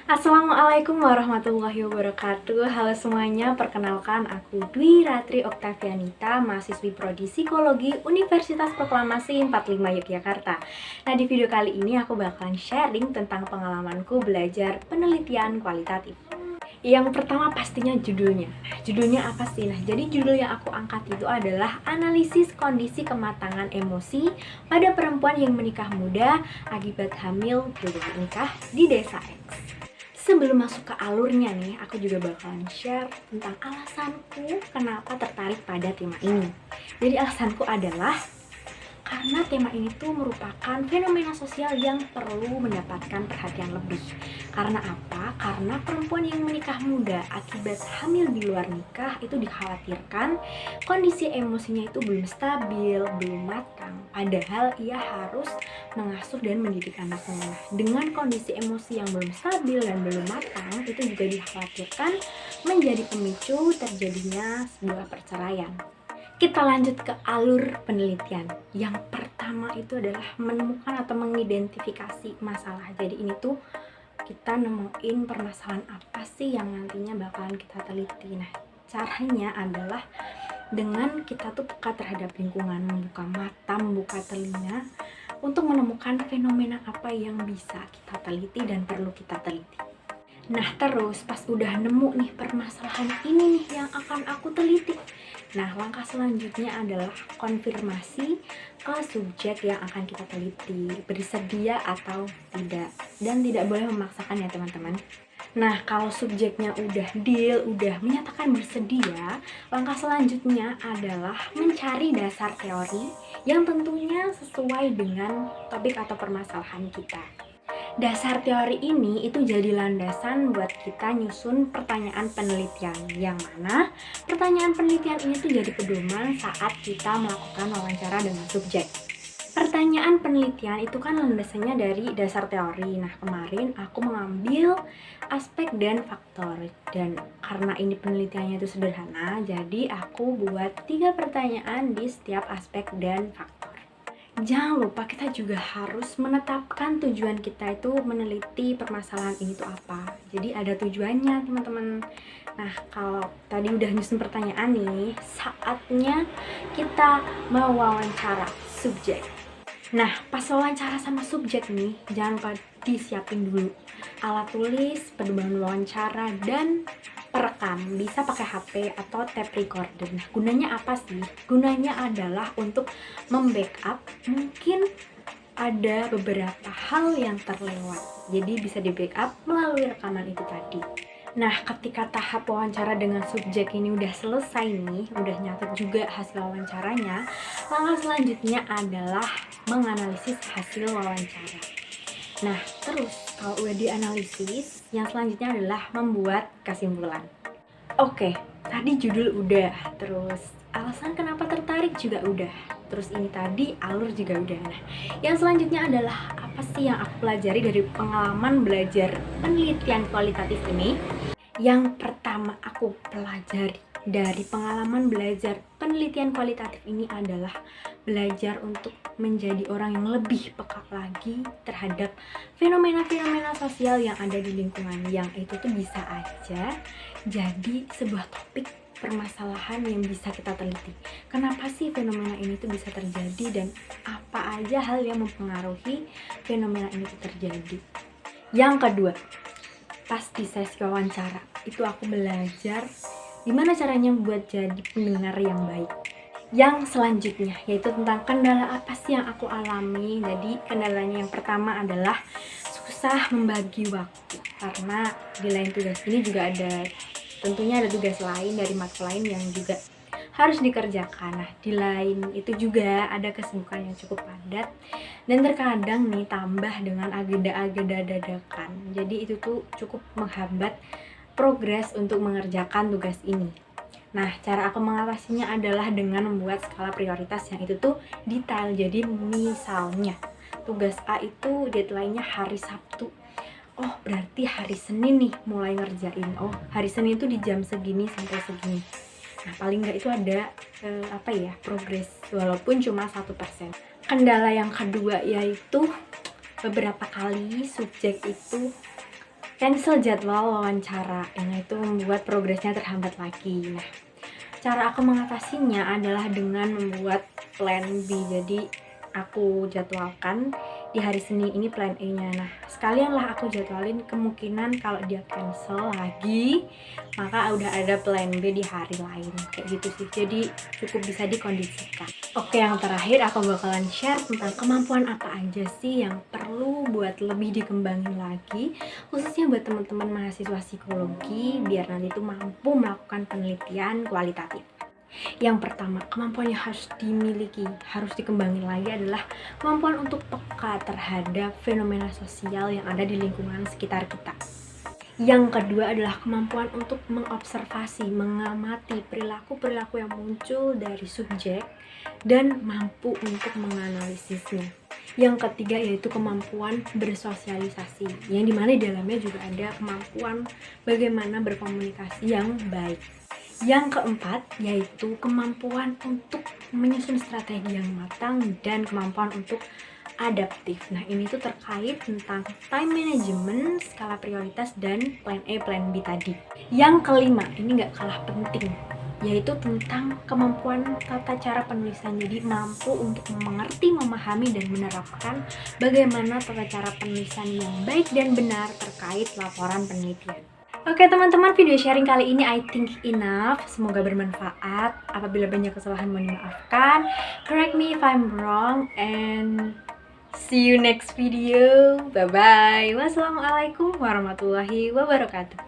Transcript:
Assalamualaikum warahmatullahi wabarakatuh. Halo semuanya, perkenalkan aku Dwi Ratri Oktavianita, mahasiswi Prodi Psikologi Universitas Proklamasi 45 Yogyakarta. Nah, di video kali ini aku bakalan sharing tentang pengalamanku belajar penelitian kualitatif. Yang pertama pastinya judulnya. Judulnya apa sih? Nah, jadi judul yang aku angkat itu adalah analisis kondisi kematangan emosi pada perempuan yang menikah muda akibat hamil belum menikah di desa X. Sebelum masuk ke alurnya nih, aku juga bakalan share tentang alasanku kenapa tertarik pada tema ini. Jadi alasanku adalah karena tema ini tuh merupakan fenomena sosial yang perlu mendapatkan perhatian lebih. Karena apa? Karena perempuan yang menikah muda akibat hamil di luar nikah itu dikhawatirkan kondisi emosinya itu belum stabil, belum matang. Padahal ia harus mengasuh dan mendidik anaknya. Dengan kondisi emosi yang belum stabil dan belum matang, itu juga dikhawatirkan menjadi pemicu terjadinya sebuah perceraian. Kita lanjut ke alur penelitian. Yang pertama itu adalah menemukan atau mengidentifikasi masalah. Jadi ini tuh kita nemuin permasalahan apa sih yang nantinya bakalan kita teliti. Nah, caranya adalah dengan kita tuh peka terhadap lingkungan, membuka mata, membuka telinga untuk menemukan fenomena apa yang bisa kita teliti dan perlu kita teliti. Nah, terus pas udah nemu nih permasalahan ini nih yang akan aku teliti. Nah, langkah selanjutnya adalah konfirmasi ke subjek yang akan kita teliti, bersedia atau tidak. Dan tidak boleh memaksakan ya teman-teman. Nah, kalau subjeknya udah deal, udah menyatakan bersedia, langkah selanjutnya adalah mencari dasar teori yang tentunya sesuai dengan topik atau permasalahan kita. Dasar teori ini itu jadi landasan buat kita nyusun pertanyaan penelitian, yang mana pertanyaan penelitian ini tuh jadi pedoman saat kita melakukan wawancara dengan subjek. Pertanyaan penelitian itu kan landasannya dari dasar teori. Nah, kemarin aku mengambil aspek dan faktor, dan karena ini penelitiannya itu sederhana, jadi aku buat 3 pertanyaan di setiap aspek dan faktor. Jangan lupa kita juga harus menetapkan tujuan kita itu meneliti permasalahan ini tuh apa. Jadi ada tujuannya teman-teman. Nah, kalau tadi udah nyusun pertanyaan nih, saatnya kita mewawancara subjek. Nah, pas wawancara sama subjek nih, jangan lupa disiapin dulu alat tulis, pedoman wawancara, dan perekam. Bisa pakai HP atau tape recorder. Nah, gunanya apa sih? Gunanya adalah untuk membackup mungkin ada beberapa hal yang terlewat. Jadi bisa di backup melalui rekaman itu tadi. Nah, ketika tahap wawancara dengan subjek ini udah selesai nih, udah nyatet juga hasil wawancaranya, langkah selanjutnya adalah menganalisis hasil wawancara. Nah, terus kalau udah dianalisis, yang selanjutnya adalah membuat kesimpulan. Oke, tadi judul udah, terus alasan kenapa tertarik juga udah, terus ini tadi alur juga udah. Nah, yang selanjutnya adalah apa sih yang aku pelajari dari pengalaman belajar penelitian kualitatif ini? Yang pertama aku pelajari dari pengalaman belajar penelitian kualitatif ini adalah belajar untuk menjadi orang yang lebih peka lagi terhadap fenomena-fenomena sosial yang ada di lingkungan, yang itu tuh bisa aja jadi sebuah topik permasalahan yang bisa kita teliti. Kenapa sih fenomena ini tuh bisa terjadi dan apa aja hal yang mempengaruhi fenomena ini tuh terjadi. Yang kedua, pas di sesi wawancara itu aku belajar gimana caranya buat jadi pendengar yang baik. Yang selanjutnya yaitu tentang kendala apa sih yang aku alami. Jadi kendalanya yang pertama adalah susah membagi waktu, karena di lain tugas ini juga tentunya ada tugas lain dari matkul lain yang juga harus dikerjakan. Nah, di lain itu juga ada kesibukan yang cukup padat dan terkadang nih tambah dengan agenda-agenda dadakan. Jadi itu tuh cukup menghambat progres untuk mengerjakan tugas ini. Nah, cara aku mengatasinya adalah dengan membuat skala prioritas yang itu tuh detail. Jadi misalnya tugas A itu deadline-nya hari Sabtu. Oh, berarti hari Senin nih mulai ngerjain. Oh, hari Senin itu di jam segini sampai segini. Nah, paling nggak itu ada progres walaupun cuma 1%. Kendala yang kedua yaitu beberapa kali subjek itu cancel jadwal wawancara, yang itu membuat progresnya terhambat lagi. Nah, cara aku mengatasinya adalah dengan membuat plan B. Jadi aku jadwalkan di hari Senin ini plan A-nya. Nah, sekalianlah aku jadwalin kemungkinan kalau dia cancel lagi, maka udah ada plan B di hari lain. Kayak gitu sih. Jadi cukup bisa dikondisikan. Oke, yang terakhir aku bakalan share tentang kemampuan apa aja sih yang perlu buat lebih dikembangin lagi, khususnya buat teman-teman mahasiswa psikologi biar nanti tuh mampu melakukan penelitian kualitatif. Yang pertama, kemampuan yang harus dimiliki, harus dikembangin lagi adalah kemampuan untuk peka terhadap fenomena sosial yang ada di lingkungan sekitar kita. Yang kedua adalah kemampuan untuk mengobservasi, mengamati perilaku-perilaku yang muncul dari subjek dan mampu untuk menganalisisnya. Yang ketiga yaitu kemampuan bersosialisasi, yang dimana di dalamnya juga ada kemampuan bagaimana berkomunikasi yang baik. Yang keempat yaitu kemampuan untuk menyusun strategi yang matang dan kemampuan untuk adaptif. Nah, ini tuh terkait tentang time management, skala prioritas, dan plan A, plan B tadi. Yang kelima, ini nggak kalah penting, yaitu tentang kemampuan tata cara penulisan. Jadi mampu untuk mengerti, memahami, dan menerapkan bagaimana tata cara penulisan yang baik dan benar terkait laporan penelitian. Oke teman-teman, video sharing kali ini I think enough. Semoga bermanfaat. Apabila banyak kesalahan mohon dimaafkan. Correct me if I'm wrong and see you next video. Bye bye. Wassalamualaikum warahmatullahi wabarakatuh.